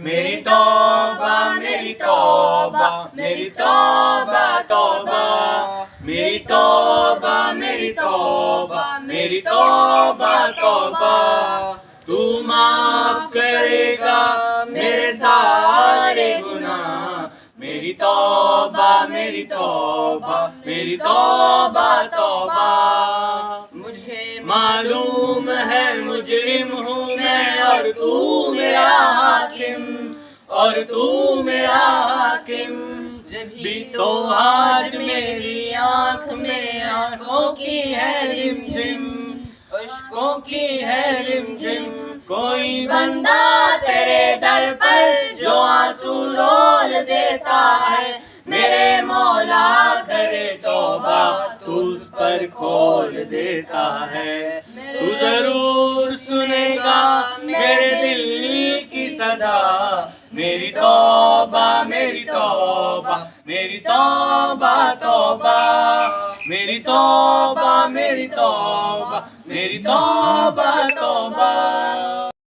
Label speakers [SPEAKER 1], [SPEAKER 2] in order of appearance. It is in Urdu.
[SPEAKER 1] میری توبہ میری توبہ میری توبہ توبہ میری توبہ میری توبہ میری توبہ توبہ تو معاف کرے گا میرے سارے گناہ میری توبہ میری توبہ میری توبہ توبہ مجھے معلوم ہے مجرم ہوں میں اور تو میرا حاکم اور تو میرا حاکم جبھی تو آج میری آنکھ میں اشکوں کی ہے رم جم اشکوں کی ہے رم جم کوئی بندہ تیرے در پر جو آنسو رول دیتا ہے میرے مولا کرے توبہ تو اس پر کھول دیتا ہے تو ضرور سنے گا میرے دل کی صدا میری توبہ میری توبہ میری توبہ توبہ میری توبہ میری توبہ میری توبہ توبہ